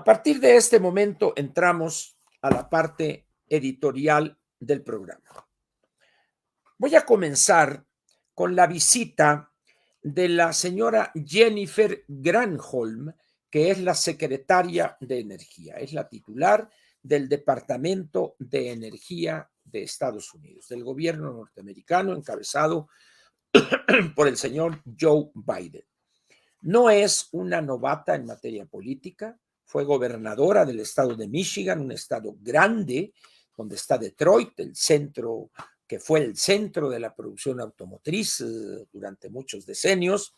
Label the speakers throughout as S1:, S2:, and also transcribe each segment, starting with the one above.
S1: A partir de este momento entramos a la parte editorial del programa. Voy a comenzar con la visita de la señora Jennifer Granholm, que es la secretaria de Energía, es la titular del Departamento de Energía de Estados Unidos, del gobierno norteamericano encabezado por el señor Joe Biden. No es una novata en materia política, fue gobernadora del estado de Michigan, un estado grande, donde está Detroit, el centro que fue el centro de la producción automotriz durante muchos decenios,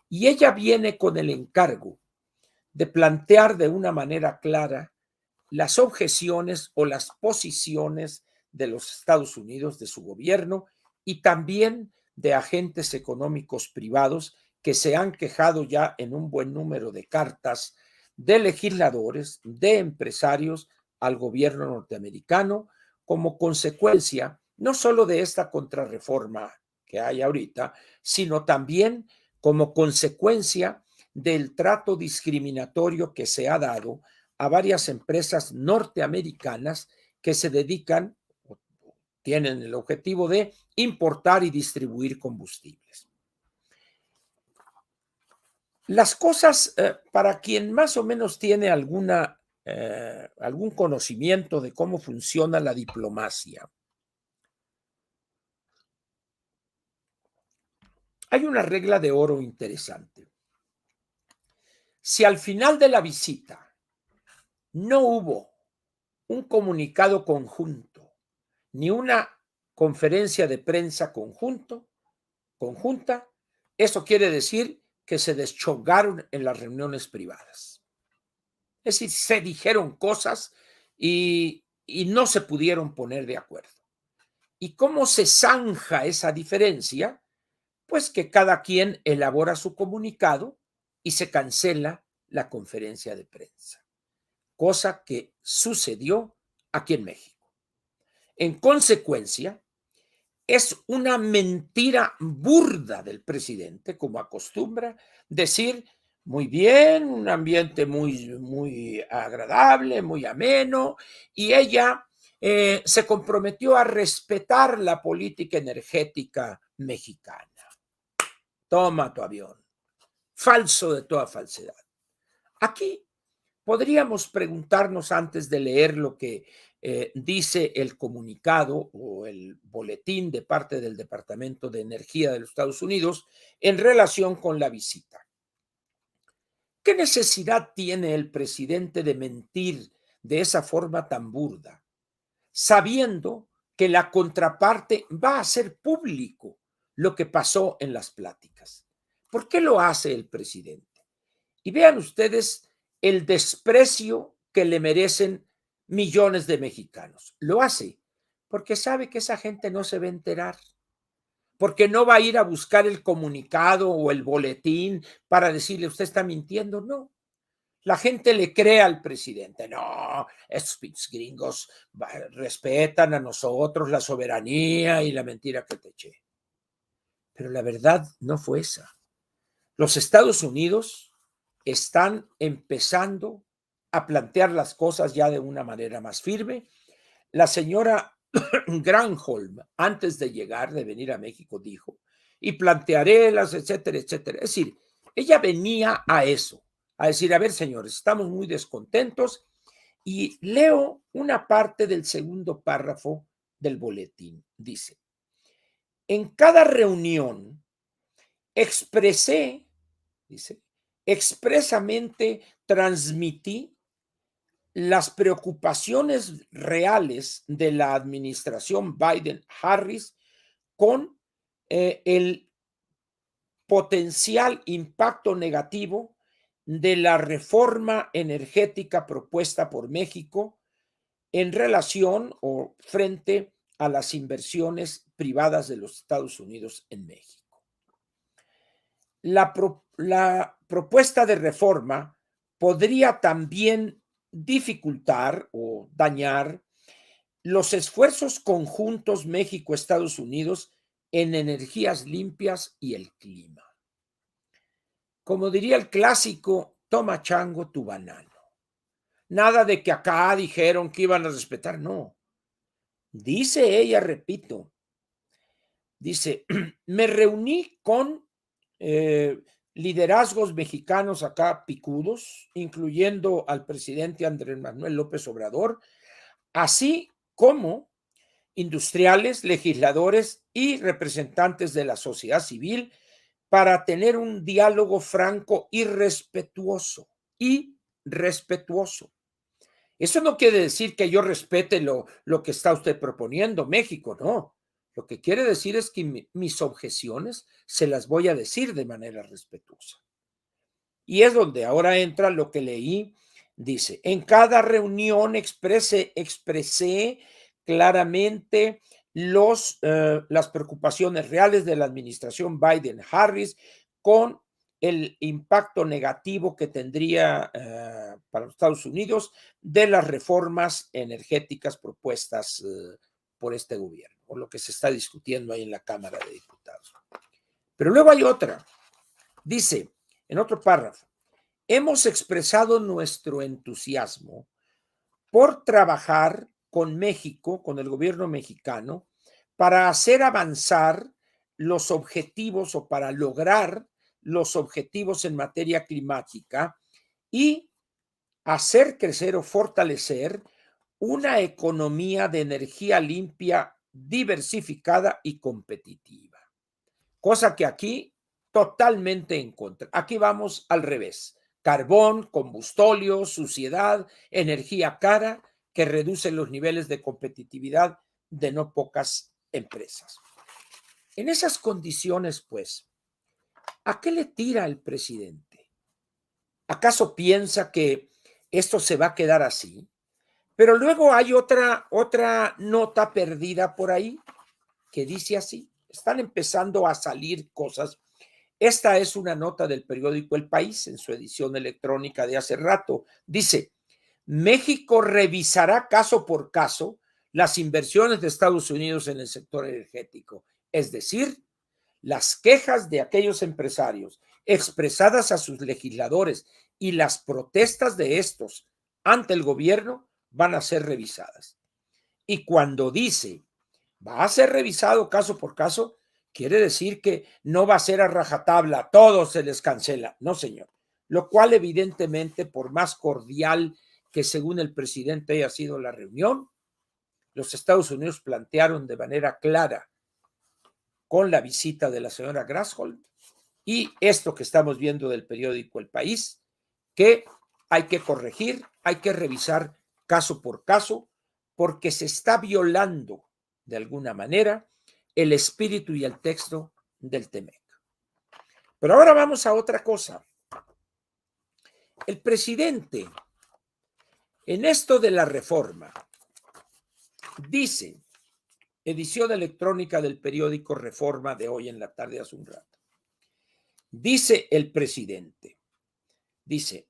S1: y ella viene con el encargo de plantear de una manera clara las objeciones o las posiciones de los Estados Unidos, de su gobierno, y también de agentes económicos privados que se han quejado ya en un buen número de cartas de legisladores, de empresarios al gobierno norteamericano como consecuencia no solo de esta contrarreforma que hay ahorita, sino también como consecuencia del trato discriminatorio que se ha dado a varias empresas norteamericanas que se dedican o tienen el objetivo de importar y distribuir combustibles. Las cosas, para quien más o menos tiene algún conocimiento de cómo funciona la diplomacia, hay una regla de oro interesante. Si al final de la visita no hubo un comunicado conjunto, ni una conferencia de prensa conjunta, eso quiere decir que se deschongaron en las reuniones privadas. Es decir, se dijeron cosas y no se pudieron poner de acuerdo. ¿Y cómo se zanja esa diferencia? Pues que cada quien elabora su comunicado y se cancela la conferencia de prensa, cosa que sucedió aquí en México. En consecuencia, es una mentira burda del presidente, como acostumbra decir, muy bien, un ambiente muy agradable, muy ameno, y ella se comprometió a respetar la política energética mexicana. Toma tu avión. Falso de toda falsedad. Aquí podríamos preguntarnos antes de leer lo que dice el comunicado o el boletín de parte del Departamento de Energía de los Estados Unidos en relación con la visita. ¿Qué necesidad tiene el presidente de mentir de esa forma tan burda, sabiendo que la contraparte va a hacer público lo que pasó en las pláticas? ¿Por qué lo hace el presidente? Y vean ustedes el desprecio que le merecen millones de mexicanos. Lo hace porque sabe que esa gente no se va a enterar, porque no va a ir a buscar el comunicado o el boletín para decirle usted está mintiendo. No, la gente le cree al presidente. No, estos pinches gringos respetan a nosotros la soberanía y la mentira que te eché. Pero la verdad no fue esa. Los Estados Unidos están empezando a plantear las cosas ya de una manera más firme. La señora Granholm, antes de llegar, de venir a México, dijo, y plantearé las, etcétera, etcétera. Es decir, ella venía a eso, a decir, a ver, señores, estamos muy descontentos, y leo una parte del segundo párrafo del boletín. Dice, en cada reunión expresé, dice, expresamente transmití las preocupaciones reales de la administración Biden-Harris con el potencial impacto negativo de la reforma energética propuesta por México en relación o frente a las inversiones privadas de los Estados Unidos en México. La propuesta de reforma podría también dificultar o dañar los esfuerzos conjuntos México-Estados Unidos en energías limpias y el clima. Como diría el clásico, toma chango tu banano. nada de que acá dijeron que iban a respetar, no. Dice ella, repito, dice, me reuní con liderazgos mexicanos acá picudos, incluyendo al presidente Andrés Manuel López Obrador, así como industriales, legisladores y representantes de la sociedad civil para tener un diálogo franco y respetuoso. Y respetuoso. Eso no quiere decir que yo respete lo que está usted proponiendo, México, no. Lo que quiere decir es que mis objeciones se las voy a decir de manera respetuosa. Y es donde ahora entra lo que leí. Dice, en cada reunión expresé claramente las preocupaciones reales de la administración Biden-Harris con el impacto negativo que tendría para los Estados Unidos de las reformas energéticas propuestas por este gobierno, o lo que se está discutiendo ahí en la Cámara de Diputados. Pero luego hay otra. Dice, en otro párrafo, hemos expresado nuestro entusiasmo por trabajar con México, con el gobierno mexicano, para hacer avanzar los objetivos o para lograr los objetivos en materia climática y hacer crecer o fortalecer una economía de energía limpia, diversificada y competitiva. Cosa que aquí totalmente en contra. Aquí vamos al revés. Carbón, combustóleo, suciedad, energía cara que reduce los niveles de competitividad de no pocas empresas. En esas condiciones, pues, ¿a qué le tira el presidente? ¿Acaso piensa que esto se va a quedar así? Pero luego hay otra nota perdida por ahí que dice así. Están empezando a salir cosas. Esta es una nota del periódico El País en su edición electrónica de hace rato. Dice, México revisará caso por caso las inversiones de Estados Unidos en el sector energético. Es decir, las quejas de aquellos empresarios expresadas a sus legisladores y las protestas de estos ante el gobierno van a ser revisadas. Y cuando dice va a ser revisado caso por caso, quiere decir que no va a ser a rajatabla, todo se les cancela. No, señor. Lo cual, evidentemente, por más cordial que según el presidente haya sido la reunión, los Estados Unidos plantearon de manera clara con la visita de la señora Grasholm y esto que estamos viendo del periódico El País, que hay que corregir, hay que revisar caso por caso, porque se está violando de alguna manera el espíritu y el texto del TEMEC. Pero ahora vamos a otra cosa. El presidente, en esto de la reforma, dice, edición electrónica del periódico Reforma de hoy en la tarde hace un rato, dice el presidente, dice,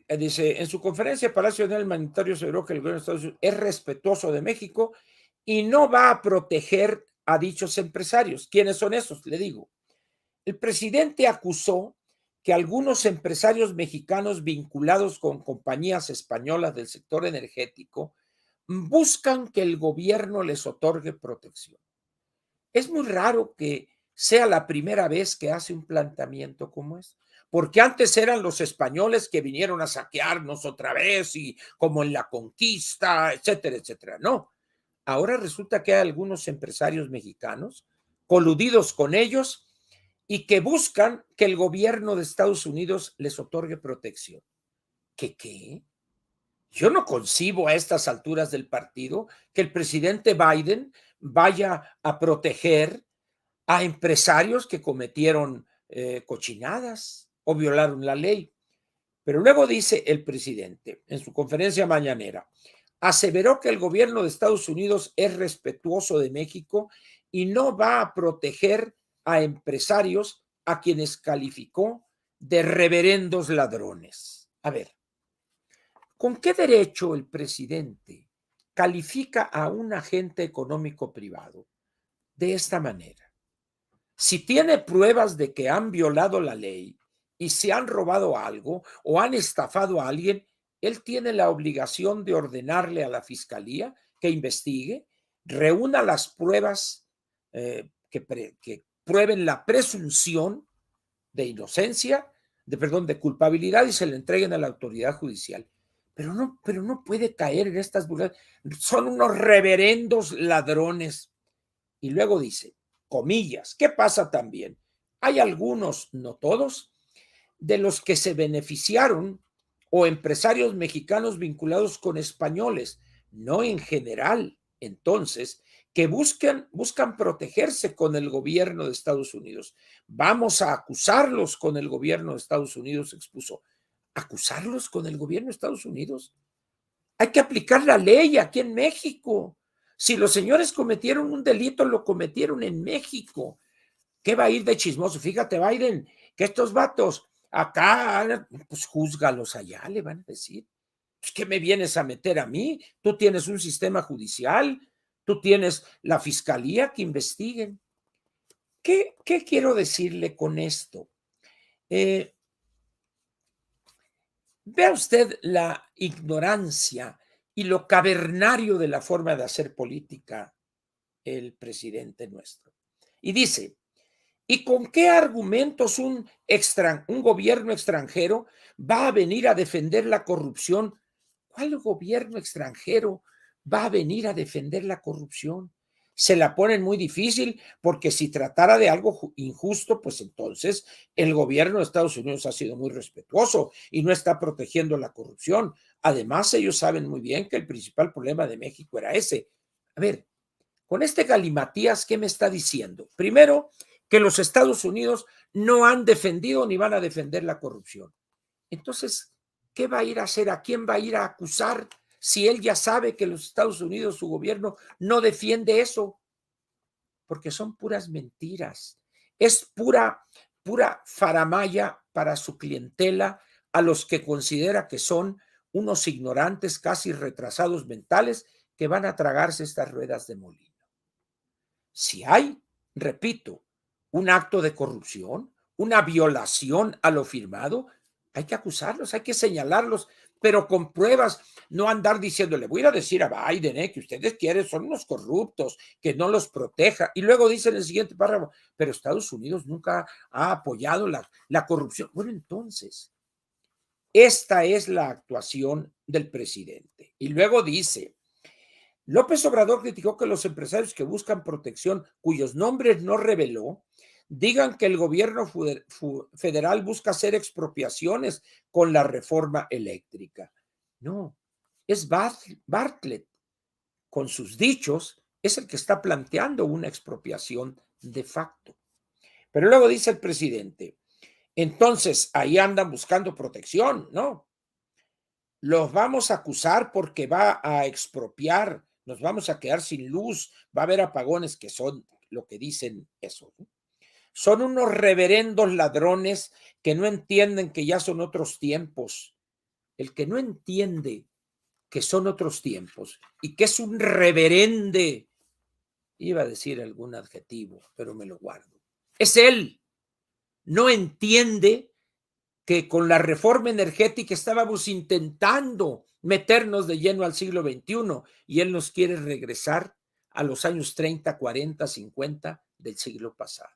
S1: dice, en su conferencia Palacio Nacional Humanitario aseguró que el gobierno de Estados Unidos es respetuoso de México y no va a proteger a dichos empresarios. ¿Quiénes son esos? Le digo. El presidente acusó que algunos empresarios mexicanos vinculados con compañías españolas del sector energético buscan que el gobierno les otorgue protección. Es muy raro que sea la primera vez que hace un planteamiento como este, porque antes eran los españoles que vinieron a saquearnos otra vez y como en la conquista, etcétera, etcétera. No, ahora resulta que hay algunos empresarios mexicanos coludidos con ellos y que buscan que el gobierno de Estados Unidos les otorgue protección. ¿Qué? Yo no concibo a estas alturas del partido que el presidente Biden vaya a proteger a empresarios que cometieron cochinadas o violaron la ley. Pero luego dice el presidente en su conferencia mañanera, aseveró que el gobierno de Estados Unidos es respetuoso de México y no va a proteger a empresarios a quienes calificó de reverendos ladrones. A ver, ¿con qué derecho el presidente califica a un agente económico privado de esta manera? Si tiene pruebas de que han violado la ley y si han robado algo o han estafado a alguien, él tiene la obligación de ordenarle a la fiscalía que investigue, reúna las pruebas que prueben la presunción de inocencia, de culpabilidad y se le entreguen a la autoridad judicial. Pero no puede caer en estas burlas. Son unos reverendos ladrones. Y luego dice, comillas, ¿qué pasa también? Hay algunos, no todos, de los que se beneficiaron o empresarios mexicanos vinculados con españoles, no en general, entonces, que buscan protegerse con el gobierno de Estados Unidos. Vamos a acusarlos con el gobierno de Estados Unidos, expuso. ¿Acusarlos con el gobierno de Estados Unidos? Hay que aplicar la ley aquí en México. Si los señores cometieron un delito, lo cometieron en México. ¿Qué va a ir de chismoso? Fíjate, Biden, que estos vatos acá, pues júzgalos allá, le van a decir. Pues, ¿qué me vienes a meter a mí? Tú tienes un sistema judicial, tú tienes la fiscalía que investiguen. ¿Qué quiero decirle con esto? Vea usted la ignorancia y lo cavernario de la forma de hacer política el presidente nuestro. Y dice, ¿y con qué argumentos un gobierno extranjero va a venir a defender la corrupción? ¿Cuál gobierno extranjero va a venir a defender la corrupción? Se la ponen muy difícil porque si tratara de algo injusto, pues entonces el gobierno de Estados Unidos ha sido muy respetuoso y no está protegiendo la corrupción. Además, ellos saben muy bien que el principal problema de México era ese. A ver, con este galimatías, ¿qué me está diciendo? Primero, que los Estados Unidos no han defendido ni van a defender la corrupción. Entonces, ¿qué va a ir a hacer? ¿A quién va a ir a acusar si él ya sabe que los Estados Unidos, su gobierno, no defiende eso? Porque son puras mentiras. Es pura faramaya para su clientela, a los que considera que son unos ignorantes, casi retrasados mentales, que van a tragarse estas ruedas de molino. Si hay, repito, un acto de corrupción, una violación a lo firmado, hay que acusarlos, hay que señalarlos, pero con pruebas, no andar diciéndole, voy a decir a Biden que ustedes quieren, son unos corruptos, que no los proteja. Y luego dice en el siguiente párrafo, pero Estados Unidos nunca ha apoyado la corrupción. Bueno, entonces, esta es la actuación del presidente. Y luego dice, López Obrador criticó que los empresarios que buscan protección, cuyos nombres no reveló, digan que el gobierno federal busca hacer expropiaciones con la reforma eléctrica. No, es Bartlett, con sus dichos, es el que está planteando una expropiación de facto. Pero luego dice el presidente, entonces ahí andan buscando protección, ¿no? Los vamos a acusar porque va a expropiar, nos vamos a quedar sin luz, va a haber apagones, que son lo que dicen eso, ¿no? Son unos reverendos ladrones que no entienden que ya son otros tiempos. El que no entiende que son otros tiempos y que es un reverende, iba a decir algún adjetivo, pero me lo guardo. Es él, no entiende que con la reforma energética estábamos intentando meternos de lleno al siglo XXI y él nos quiere regresar a los años 30, 40, 50 del siglo pasado.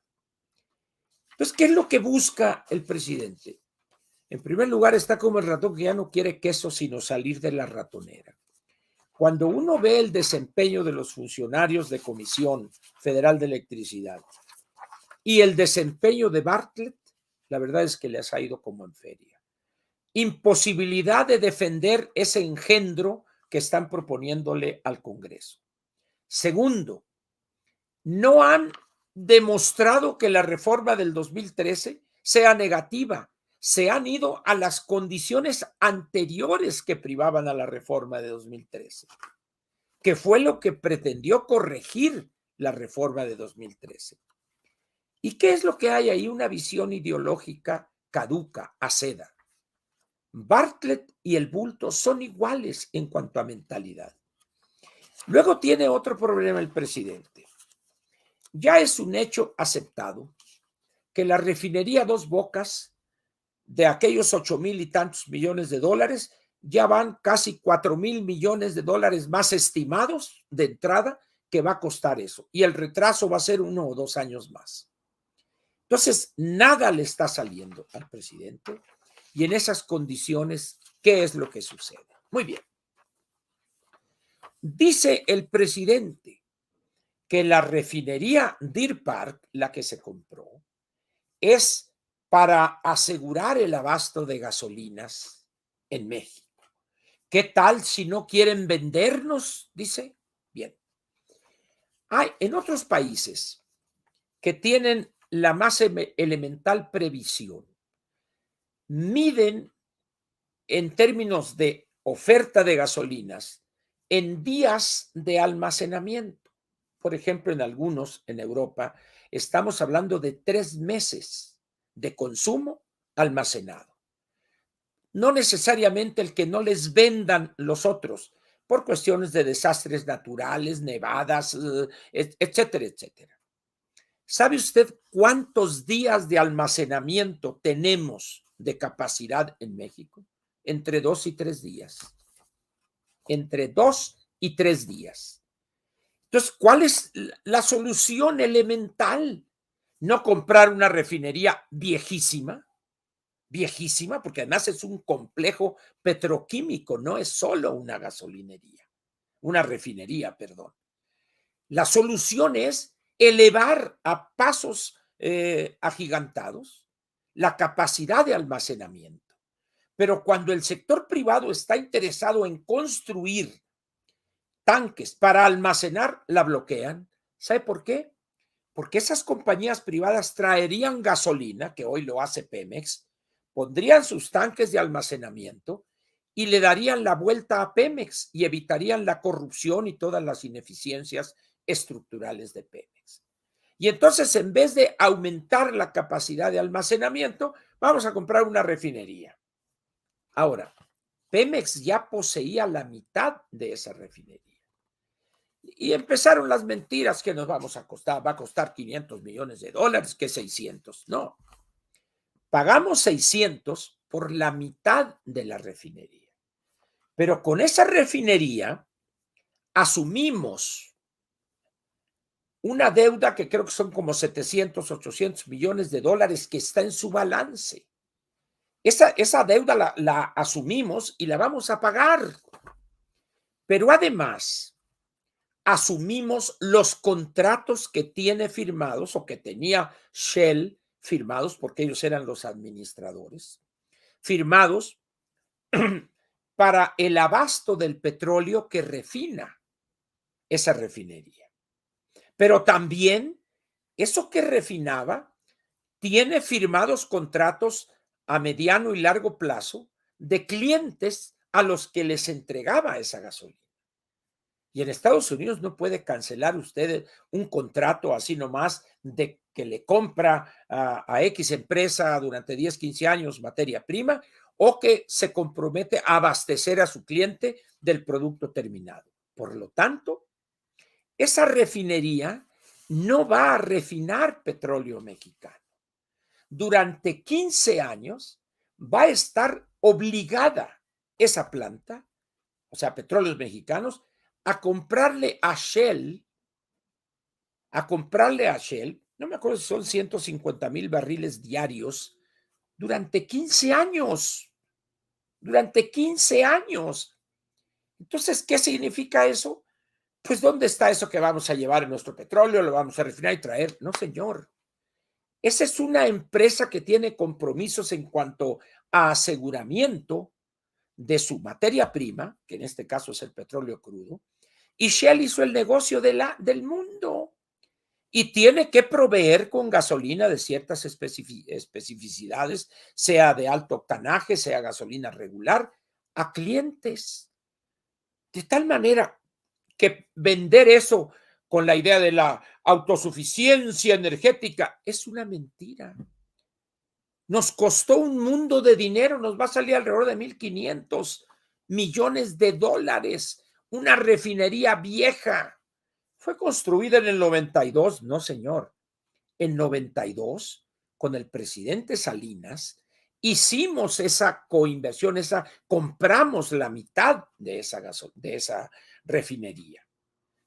S1: Entonces, ¿qué es lo que busca el presidente? En primer lugar, está como el ratón que ya no quiere queso sino salir de la ratonera. Cuando uno ve el desempeño de los funcionarios de Comisión Federal de Electricidad y el desempeño de Bartlett, la verdad es que les ha ido como en feria. Imposibilidad de defender ese engendro que están proponiéndole al Congreso. Segundo, no han demostrado que la reforma del 2013 sea negativa. Se han ido a las condiciones anteriores que privaban a la reforma de 2013, que fue lo que pretendió corregir la reforma de 2013. ¿Y qué es lo que hay ahí? Una visión ideológica caduca, aceda. Bartlett y el bulto son iguales en cuanto a mentalidad. Luego tiene otro problema el presidente. Ya es un hecho aceptado que la refinería Dos Bocas de aquellos 8,000 y tantos millones de dólares, ya van casi 4,000 millones de dólares más estimados de entrada que va a costar eso. Y el retraso va a ser 1 o 2 años más. Entonces, nada le está saliendo al presidente. Y en esas condiciones, ¿qué es lo que sucede? Muy bien. Dice el presidente que la refinería Deer Park, la que se compró, es para asegurar el abasto de gasolinas en México. ¿Qué tal si no quieren vendernos? Dice. Bien. Hay en otros países que tienen la más elemental previsión, miden en términos de oferta de gasolinas en días de almacenamiento. Por ejemplo, en algunos, en Europa, estamos hablando de 3 meses de consumo almacenado. No necesariamente el que no les vendan los otros, por cuestiones de desastres naturales, nevadas, etcétera, etcétera. ¿Sabe usted cuántos días de almacenamiento tenemos de capacidad en México? Entre 2 y 3 días. Entre 2 y 3 días. Entonces, ¿cuál es la solución elemental? No comprar una refinería viejísima, viejísima, porque además es un complejo petroquímico, no es solo una gasolinería, una refinería, perdón. La solución es elevar a pasos agigantados la capacidad de almacenamiento. Pero cuando el sector privado está interesado en construir tanques para almacenar, la bloquean. ¿Sabe por qué? Porque esas compañías privadas traerían gasolina, que hoy lo hace Pemex, pondrían sus tanques de almacenamiento y le darían la vuelta a Pemex y evitarían la corrupción y todas las ineficiencias estructurales de Pemex. Y entonces, en vez de aumentar la capacidad de almacenamiento, vamos a comprar una refinería. Ahora, Pemex ya poseía la mitad de esa refinería. Y empezaron las mentiras que nos vamos a costar, va a costar 500 millones de dólares, que 600. No, pagamos 600 por la mitad de la refinería. Pero con esa refinería asumimos una deuda que creo que son como 700, 800 millones de dólares que está en su balance. Esa deuda la asumimos y la vamos a pagar. Pero además, asumimos los contratos que tiene firmados o que tenía Shell firmados, porque ellos eran los administradores, firmados para el abasto del petróleo que refina esa refinería. Pero también eso que refinaba tiene firmados contratos a mediano y largo plazo de clientes a los que les entregaba esa gasolina. Y en Estados Unidos no puede cancelar usted un contrato así nomás de que le compra a X empresa durante 10, 15 años materia prima o que se compromete a abastecer a su cliente del producto terminado. Por lo tanto, esa refinería no va a refinar petróleo mexicano. Durante 15 años va a estar obligada esa planta, o sea, Petróleos Mexicanos, a comprarle a Shell, no me acuerdo si son 150,000 barriles diarios, durante 15 años. Durante 15 años. Entonces, ¿qué significa eso? Pues, ¿dónde está eso que vamos a llevar en nuestro petróleo? Lo vamos a refinar y traer. No, señor. Esa es una empresa que tiene compromisos en cuanto a aseguramiento de su materia prima, que en este caso es el petróleo crudo, y Shell hizo el negocio del mundo y tiene que proveer con gasolina de ciertas especificidades, sea de alto octanaje, sea gasolina regular, a clientes. De tal manera que vender eso con la idea de la autosuficiencia energética es una mentira. Nos costó un mundo de dinero, nos va a salir alrededor de 1,500 millones de dólares. Una refinería vieja. Fue construida en el 92, no señor. En 92, con el presidente Salinas, hicimos esa coinversión, compramos la mitad de esa refinería.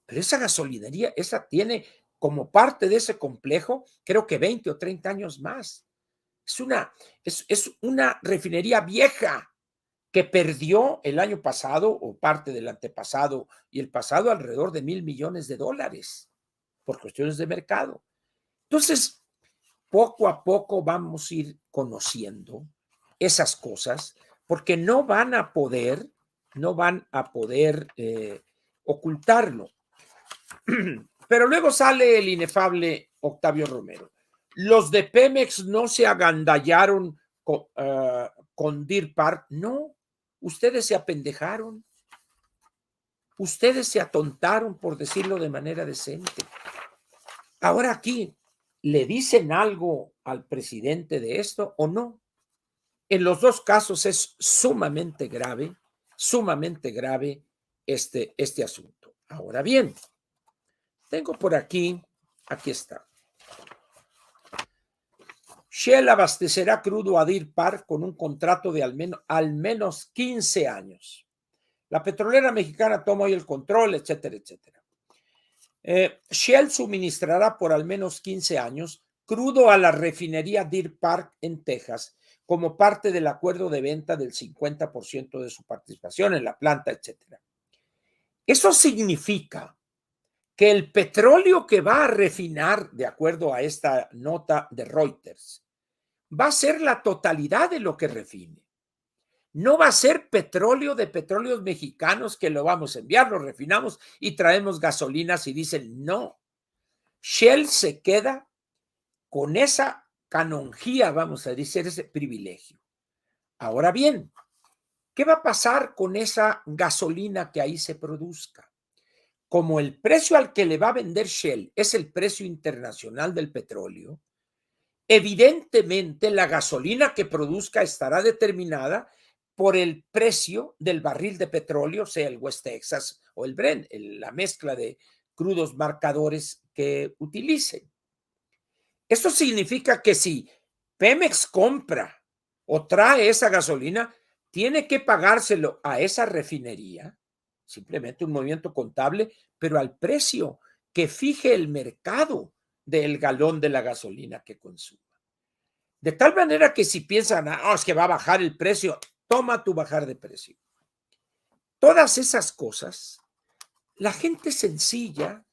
S1: Pero esa gasolinería, esa tiene como parte de ese complejo, creo que 20 o 30 años más. Es una refinería vieja que perdió el año pasado o parte del antepasado y el pasado alrededor de $1,000 millones por cuestiones de mercado. Entonces, poco a poco vamos a ir conociendo esas cosas porque no van a poder ocultarlo. Pero luego sale el inefable Octavio Romero. Los de Pemex no se agandallaron con Deer Park. No, ustedes se apendejaron. Ustedes se atontaron, por decirlo de manera decente. Ahora aquí, ¿le dicen algo al presidente de esto o no? En los dos casos es sumamente grave este asunto. Ahora bien, tengo por aquí está. Shell abastecerá crudo a Deer Park con un contrato de al menos 15 años. La petrolera mexicana toma hoy el control, etcétera, etcétera. Shell suministrará por al menos 15 años crudo a la refinería Deer Park en Texas como parte del acuerdo de venta del 50% de su participación en la planta, etcétera. Eso significa que el petróleo que va a refinar, de acuerdo a esta nota de Reuters, va a ser la totalidad de lo que refine. No va a ser petróleo de petróleos mexicanos que lo vamos a enviar, lo refinamos y traemos gasolinas y dicen no. Shell se queda con esa canonjía, vamos a decir, ese privilegio. Ahora bien, ¿qué va a pasar con esa gasolina que ahí se produzca? Como el precio al que le va a vender Shell es el precio internacional del petróleo, evidentemente la gasolina que produzca estará determinada por el precio del barril de petróleo, sea el West Texas o el Brent, la mezcla de crudos marcadores que utilicen. Esto significa que si Pemex compra o trae esa gasolina, tiene que pagárselo a esa refinería, simplemente un movimiento contable, pero al precio que fije el mercado del galón de la gasolina que consuma. De tal manera que si piensan, es que va a bajar el precio, toma tu bajar de precio. Todas esas cosas, la gente sencilla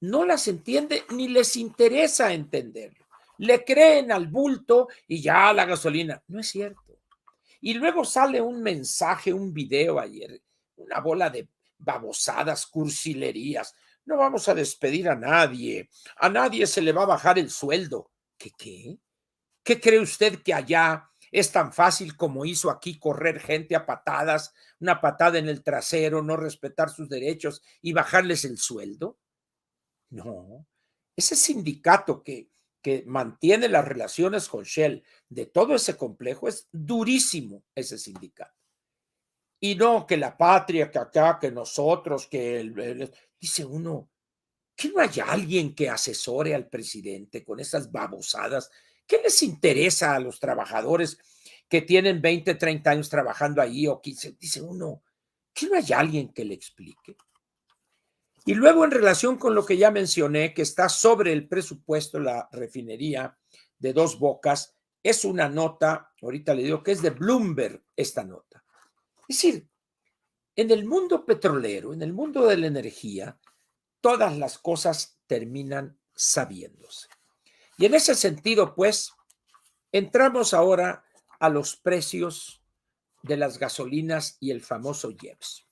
S1: no las entiende ni les interesa entenderlo. Le creen al bulto y ya la gasolina. No es cierto. Y luego sale un mensaje, un video ayer, una bola de babosadas, cursilerías. No vamos a despedir a nadie se le va a bajar el sueldo. ¿Qué? ¿Qué cree usted que allá es tan fácil como hizo aquí correr gente a patadas, una patada en el trasero, no respetar sus derechos y bajarles el sueldo? No, ese sindicato que mantiene las relaciones con Shell de todo ese complejo es durísimo, ese sindicato. Y no que la patria, que acá, que nosotros, que dice uno, ¿que no hay alguien que asesore al presidente con esas babosadas? ¿Qué les interesa a los trabajadores que tienen 20, 30 años trabajando ahí o 15? Dice uno, ¿que no hay alguien que le explique? Y luego en relación con lo que ya mencioné, que está sobre el presupuesto la refinería de Dos Bocas, es una nota, ahorita le digo que es de Bloomberg esta nota. Es decir, en el mundo petrolero, en el mundo de la energía, todas las cosas terminan sabiéndose. Y en ese sentido, pues, entramos ahora a los precios de las gasolinas y el famoso IEPS.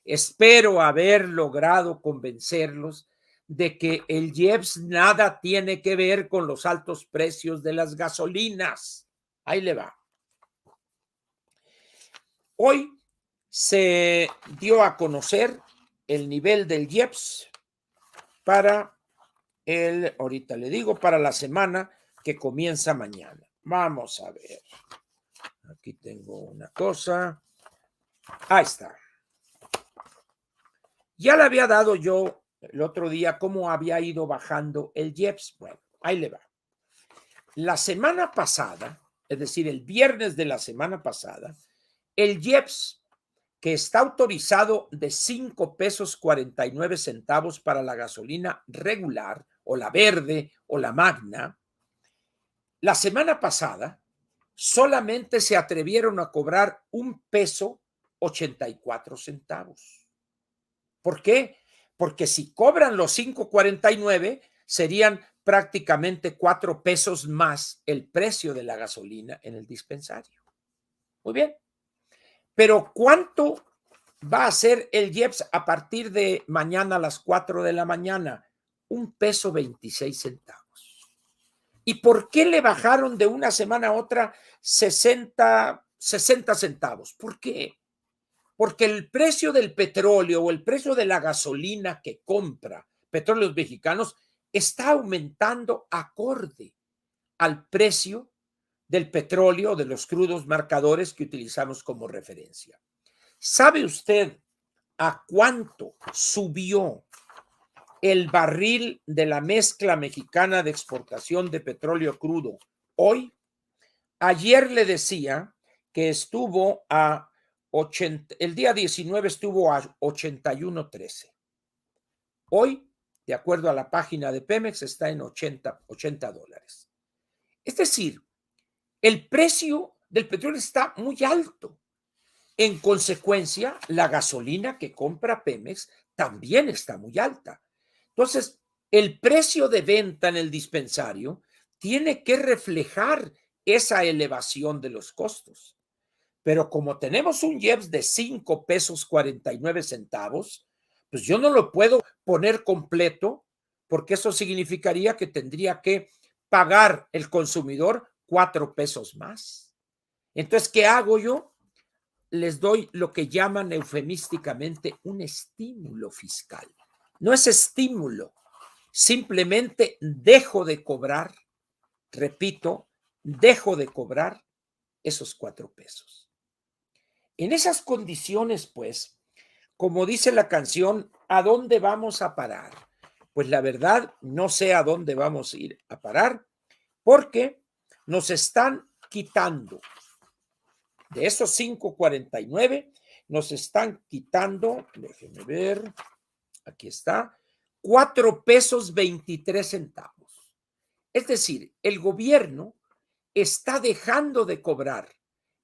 S1: Espero haber logrado convencerlos de que el IEPS nada tiene que ver con los altos precios de las gasolinas. Ahí le va. Hoy se dio a conocer el nivel del IEPS para ahorita le digo, para la semana que comienza mañana. Vamos a ver. Aquí tengo una cosa. Ahí está. Ya le había dado yo el otro día cómo había ido bajando el IEPS. Bueno, ahí le va. La semana pasada es decir, el viernes de la semana pasada, el IEPS, que está autorizado de 5 pesos 49 centavos para la gasolina regular o la verde o la magna, la semana pasada solamente se atrevieron a cobrar 1 peso 84 centavos. ¿Por qué? Porque si cobran los 5.49, serían prácticamente 4 pesos más el precio de la gasolina en el dispensario. Muy bien. Pero ¿cuánto va a ser el IEPS a partir de mañana a las 4 de la mañana? 1 peso 26 centavos. ¿Y por qué le bajaron de una semana a otra 60 centavos? ¿Por qué? Porque el precio del petróleo o el precio de la gasolina que compra Petróleos Mexicanos está aumentando acorde al precio del petróleo, de los crudos marcadores que utilizamos como referencia. ¿Sabe usted a cuánto subió el barril de la mezcla mexicana de exportación de petróleo crudo hoy? Ayer le decía que estuvo a 80, el día 19 estuvo a 81.13. Hoy, de acuerdo a la página de Pemex, está en 80 dólares. Es decir, el precio del petróleo está muy alto. En consecuencia, la gasolina que compra Pemex también está muy alta. Entonces, el precio de venta en el dispensario tiene que reflejar esa elevación de los costos. Pero como tenemos un IEPS de 5 pesos 49 centavos, pues yo no lo puedo poner completo porque eso significaría que tendría que pagar el consumidor 4 pesos más. Entonces, ¿qué hago yo? Les doy lo que llaman eufemísticamente un estímulo fiscal. No es estímulo, simplemente dejo de cobrar, repito, dejo de cobrar esos 4 pesos. En esas condiciones, pues, como dice la canción, ¿a dónde vamos a parar? Pues la verdad, no sé a dónde vamos a ir a parar, porque nos están quitando de esos 5.49, nos están quitando, déjenme ver, aquí está, 4 pesos 23 centavos. Es decir, el gobierno está dejando de cobrar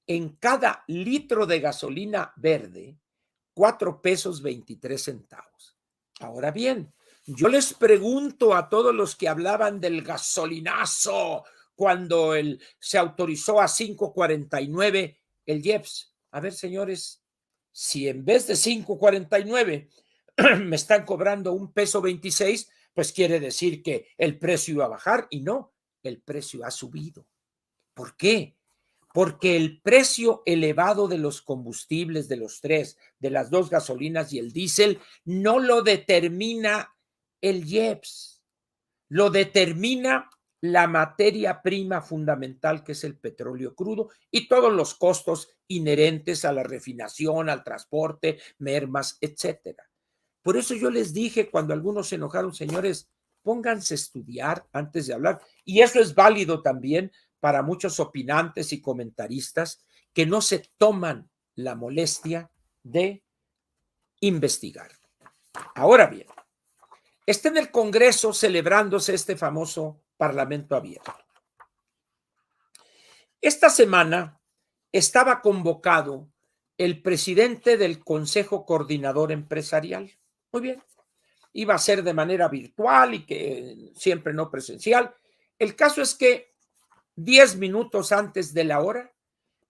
S1: en cada litro de gasolina verde 4 pesos 23 centavos. Ahora bien, yo les pregunto a todos los que hablaban del gasolinazo cuando se autorizó a 5.49 el IEPS. A ver, señores, si en vez de 5.49 me están cobrando 1 peso 26, pues quiere decir que el precio iba a bajar y no, el precio ha subido. ¿Por qué? Porque el precio elevado de los combustibles, de los tres, de las dos gasolinas y el diésel, no lo determina el IEPS, lo determina la materia prima fundamental que es el petróleo crudo y todos los costos inherentes a la refinación, al transporte, mermas, etcétera. Por eso yo les dije cuando algunos se enojaron, señores, pónganse a estudiar antes de hablar. Y eso es válido también para muchos opinantes y comentaristas que no se toman la molestia de investigar. Ahora bien, está en el Congreso celebrándose este famoso Parlamento abierto. Esta semana estaba convocado el presidente del Consejo Coordinador Empresarial. Muy bien. Iba a ser de manera virtual y que siempre no presencial. El caso es que 10 minutos antes de la hora,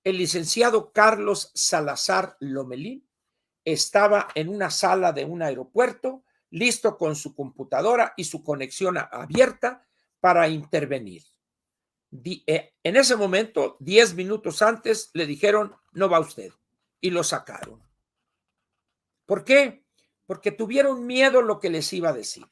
S1: el licenciado Carlos Salazar Lomelín estaba en una sala de un aeropuerto, listo con su computadora y su conexión abierta para intervenir. En ese momento, 10 minutos antes, le dijeron, no va usted, y lo sacaron. ¿Por qué? Porque tuvieron miedo lo que les iba a decir.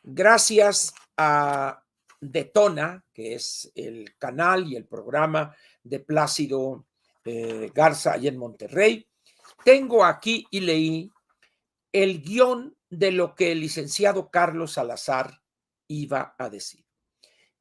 S1: Gracias a Detona, que es el canal y el programa de Plácido Garza allá en Monterrey, tengo aquí y leí el guión de lo que el licenciado Carlos Salazar iba a decir.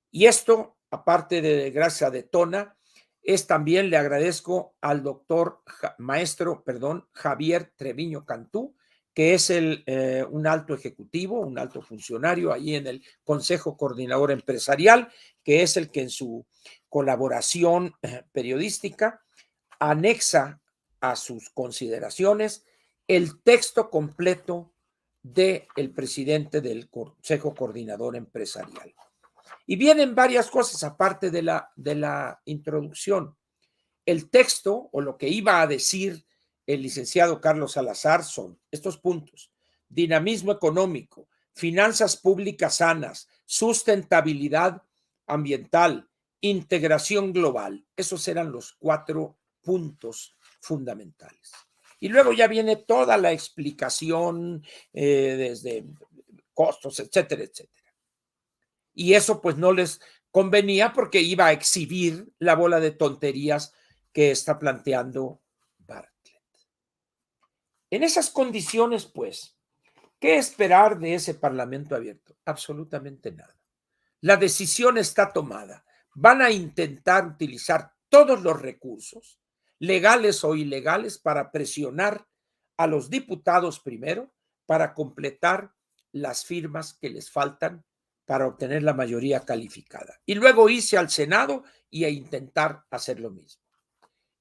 S1: Y esto, aparte de gracias a Detona, es también le agradezco al doctor maestro, perdón, Javier Treviño Cantú, que es un alto ejecutivo, un alto funcionario ahí en el Consejo Coordinador Empresarial, que es el que en su colaboración periodística anexa a sus consideraciones el texto completo del presidente del Consejo Coordinador Empresarial. Y vienen varias cosas aparte de la introducción. El texto o lo que iba a decir el licenciado Carlos Salazar son estos puntos: dinamismo económico, finanzas públicas sanas, sustentabilidad ambiental, integración global. Esos eran los 4 puntos fundamentales. Y luego ya viene toda la explicación desde costos, etcétera, etcétera. Y eso pues no les convenía porque iba a exhibir la bola de tonterías que está planteando Bartlett. En esas condiciones, pues, ¿qué esperar de ese Parlamento abierto? Absolutamente nada. La decisión está tomada. Van a intentar utilizar todos los recursos, legales o ilegales, para presionar a los diputados primero, para completar las firmas que les faltan para obtener la mayoría calificada. Y luego irse al Senado y a intentar hacer lo mismo.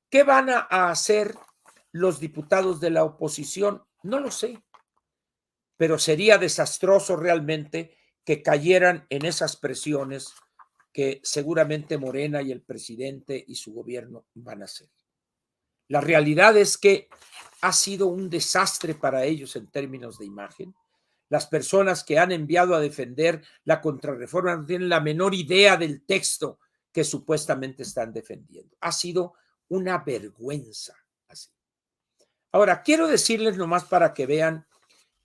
S1: ¿Qué van a hacer los diputados de la oposición? No lo sé, pero sería desastroso realmente que cayeran en esas presiones que seguramente Morena y el presidente y su gobierno van a hacer. La realidad es que ha sido un desastre para ellos en términos de imagen. Las personas que han enviado a defender la contrarreforma no tienen la menor idea del texto que supuestamente están defendiendo. Ha sido una vergüenza. Así. Ahora, quiero decirles nomás para que vean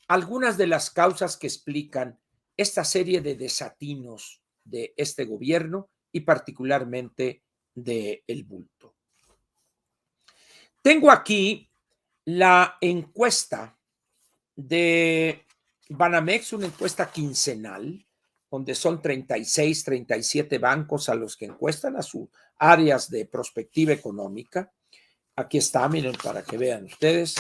S1: algunas de las causas que explican esta serie de desatinos de este gobierno y particularmente de El Bulto. Tengo aquí la encuesta de Banamex, una encuesta quincenal, donde son 36, 37 bancos a los que encuestan a sus áreas de prospectiva económica. Aquí está, miren, para que vean ustedes.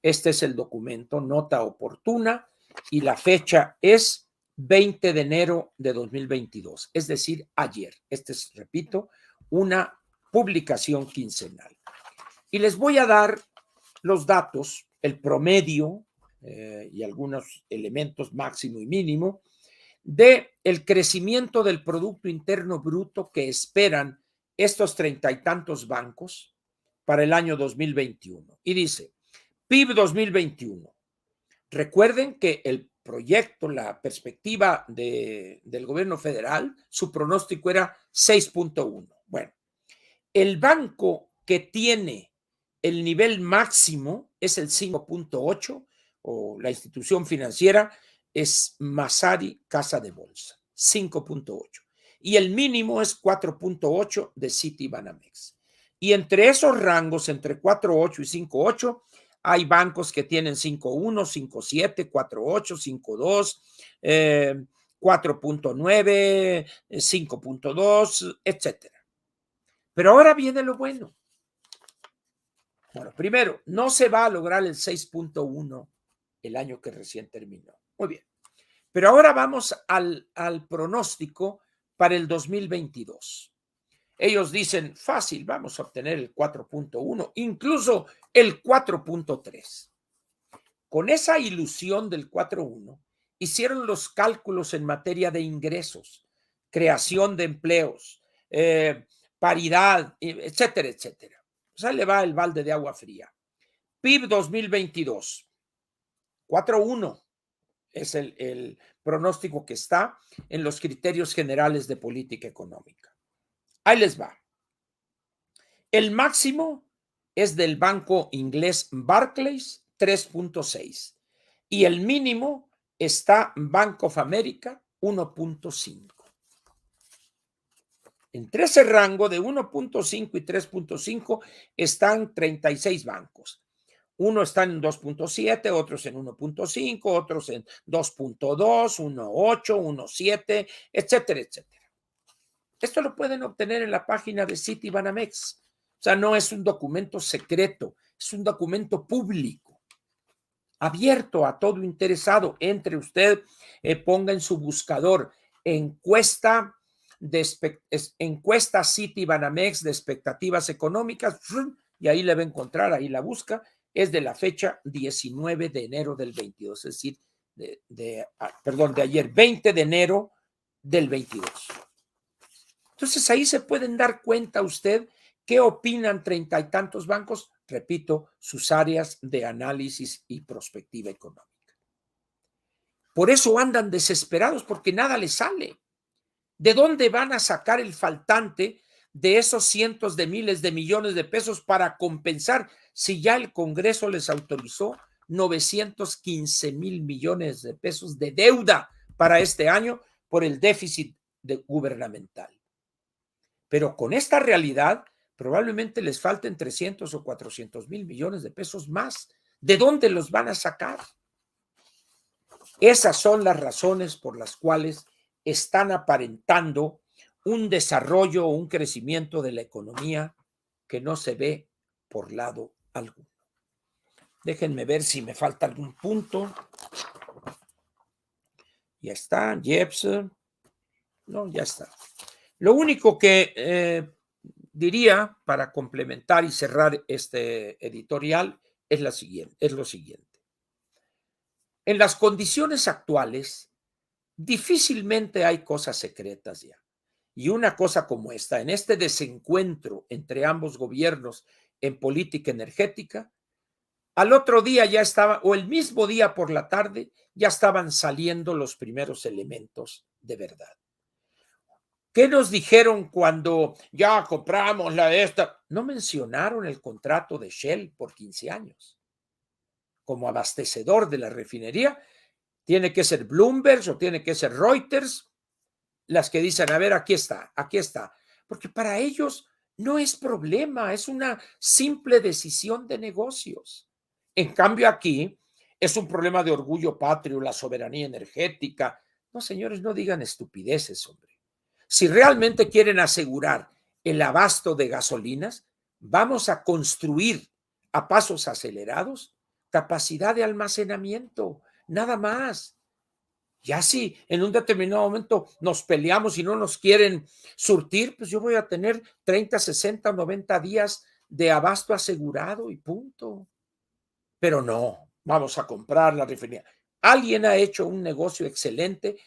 S1: Este es el documento, nota oportuna, y la fecha es 20 de enero de 2022, es decir, ayer. Este es, repito, una publicación quincenal. Y les voy a dar los datos, el promedio y algunos elementos máximo y mínimo de el crecimiento del Producto Interno Bruto que esperan estos 30 y tantos bancos para el año 2021. Y dice, PIB 2021. Recuerden que el proyecto, la perspectiva del gobierno federal, su pronóstico era 6.1. Bueno, el banco que tiene el nivel máximo es el 5.8, o la institución financiera es Massari Casa de Bolsa, 5.8. Y el mínimo es 4.8 de Citibanamex. Y entre esos rangos, entre 4.8 y 5.8, hay bancos que tienen 5.1, 5.7, 4.8, 5.2, 4.9, 5.2, etcétera. Pero ahora viene lo bueno. Bueno, primero, no se va a lograr el 6.1 el año que recién terminó. Muy bien. Pero ahora vamos al pronóstico para el 2022. Ellos dicen, fácil, vamos a obtener el 4.1, incluso el 4.3. Con esa ilusión del 4.1, hicieron los cálculos en materia de ingresos, creación de empleos, paridad, etcétera, etcétera. O sea, le va el balde de agua fría. PIB 2022, 4.1 es el pronóstico que está en los criterios generales de política económica. Ahí les va. El máximo es del banco inglés Barclays, 3.6. Y el mínimo está Bank of America, 1.5. Entre ese rango de 1.5 y 3.5 están 36 bancos. Uno está en 2.7, otros en 1.5, otros en 2.2, 1.8, 1.7, etcétera, etcétera. Esto lo pueden obtener en la página de Citibanamex. O sea, no es un documento secreto, es un documento público, abierto a todo interesado. Entre usted, ponga en su buscador encuesta encuesta Citibanamex de expectativas económicas, y ahí le va a encontrar, ahí la busca. Es de la fecha 19 de enero del 22, es decir, de ayer, 20 de enero del 22. Entonces ahí se pueden dar cuenta usted qué opinan 30 y tantos bancos, repito, sus áreas de análisis y prospectiva económica. Por eso andan desesperados, porque nada les sale. ¿De dónde van a sacar el faltante de esos cientos de miles de millones de pesos para compensar si ya el Congreso les autorizó 915 mil millones de pesos de deuda para este año por el déficit gubernamental? Pero con esta realidad, probablemente les falten 300 o 400 mil millones de pesos más. ¿De dónde los van a sacar? Esas son las razones por las cuales están aparentando un desarrollo o un crecimiento de la economía que no se ve por lado alguno. Déjenme ver si me falta algún punto. Ya está, Jeps. No, ya está. Lo único que diría para complementar y cerrar este editorial es lo siguiente. En las condiciones actuales, difícilmente hay cosas secretas ya. Y una cosa como esta, en este desencuentro entre ambos gobiernos en política energética, al otro día ya estaba, o el mismo día por la tarde, ya estaban saliendo los primeros elementos de verdad. ¿Qué nos dijeron cuando ya compramos la de esta? No mencionaron el contrato de Shell por 15 años. Como abastecedor de la refinería, tiene que ser Bloomberg o tiene que ser Reuters las que dicen, a ver, aquí está, aquí está. Porque para ellos no es problema, es una simple decisión de negocios. En cambio aquí es un problema de orgullo patrio, la soberanía energética. No, señores, no digan estupideces, hombre. Si realmente quieren asegurar el abasto de gasolinas, vamos a construir a pasos acelerados capacidad de almacenamiento, nada más. Ya si en un determinado momento nos peleamos y no nos quieren surtir, pues yo voy a tener 30, 60, 90 días de abasto asegurado y punto. Pero no, vamos a comprar la refinería. Alguien ha hecho un negocio excelente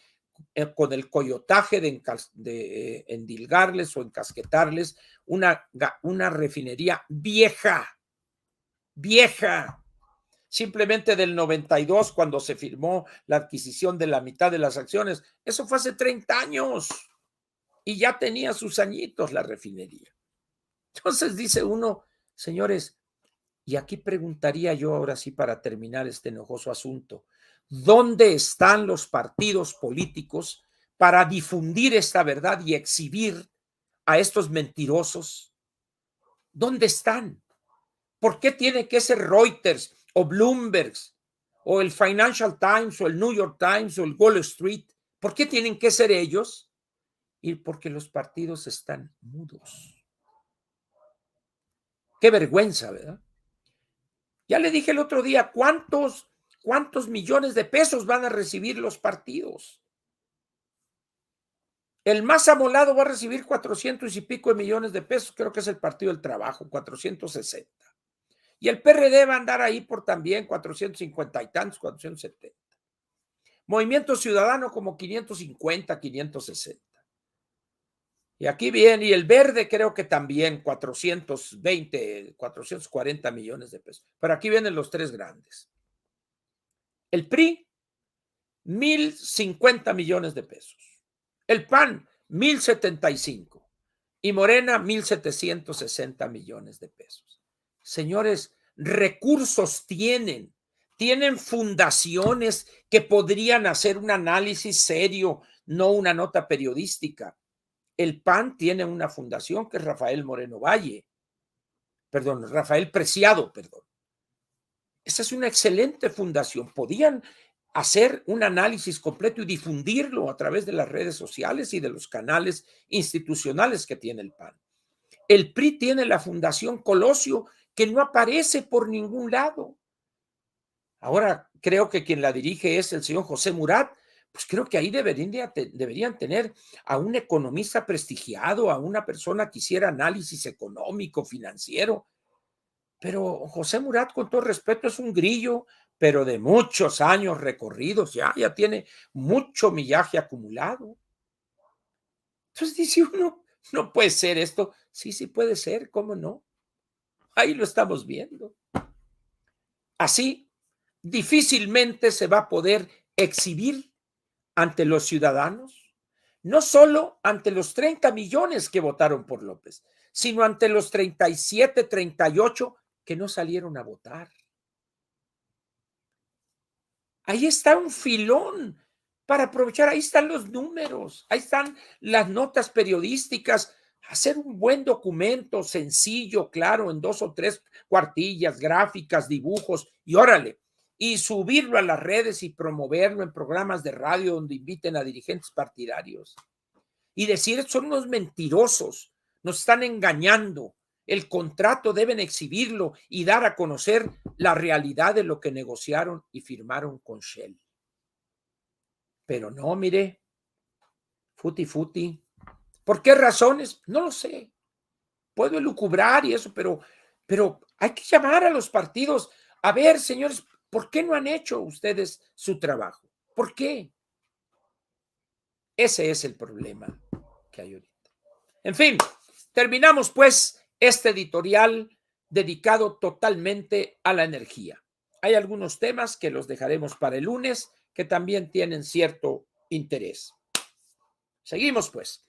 S1: con el coyotaje de endilgarles o encasquetarles una refinería vieja, simplemente del 92, cuando se firmó la adquisición de la mitad de las acciones. Eso fue hace 30 años y ya tenía sus añitos la refinería. Entonces dice uno, señores, y aquí preguntaría yo ahora sí para terminar este enojoso asunto, ¿dónde están los partidos políticos para difundir esta verdad y exhibir a estos mentirosos? ¿Dónde están? ¿Por qué tiene que ser Reuters o Bloomberg o el Financial Times o el New York Times o el Wall Street? ¿Por qué tienen que ser ellos? Y porque los partidos están mudos. Qué vergüenza, ¿verdad? Ya le dije el otro día, ¿cuántos millones de pesos van a recibir los partidos? El más amolado va a recibir 400 y pico de millones de pesos, creo que es el Partido del Trabajo, 460. Y el PRD va a andar ahí por también 450 y tantos, 470. Movimiento Ciudadano como 550, 560. Y aquí viene, y el Verde creo que también 420, 440 millones de pesos. Pero aquí vienen los tres grandes. El PRI, 1,050 millones de pesos. El PAN, 1,075. Y Morena, 1,760 millones de pesos. Señores, recursos tienen fundaciones que podrían hacer un análisis serio, no una nota periodística. El PAN tiene una fundación que es Rafael Preciado. Esa es una excelente fundación. Podían hacer un análisis completo y difundirlo a través de las redes sociales y de los canales institucionales que tiene el PAN. El PRI tiene la Fundación Colosio, que no aparece por ningún lado. Ahora creo que quien la dirige es el señor José Murat, pues creo que ahí deberían tener a un economista prestigiado, a una persona que hiciera análisis económico, financiero. Pero José Murat, con todo respeto, es un grillo, pero de muchos años recorridos, ya tiene mucho millaje acumulado. Entonces dice uno, no puede ser esto. Sí, sí puede ser, ¿cómo no? Ahí lo estamos viendo. Así, difícilmente se va a poder exhibir ante los ciudadanos, no solo ante los 30 millones que votaron por López, sino ante los 37, 38 que no salieron a votar. Ahí está un filón para aprovechar, ahí están los números, ahí están las notas periodísticas, hacer un buen documento sencillo, claro, en 2 o 3 cuartillas, gráficas, dibujos, y órale, y subirlo a las redes y promoverlo en programas de radio donde inviten a dirigentes partidarios y decir, son unos mentirosos, nos están engañando, el contrato deben exhibirlo y dar a conocer la realidad de lo que negociaron y firmaron con Shell. Pero no, mire, futi futi. ¿Por qué razones? No lo sé. Puedo elucubrar y eso, pero hay que llamar a los partidos. A ver, señores, ¿por qué no han hecho ustedes su trabajo? ¿Por qué? Ese es el problema que hay ahorita. En fin, terminamos pues este editorial dedicado totalmente a la energía. Hay algunos temas que los dejaremos para el lunes que también tienen cierto interés. Seguimos pues.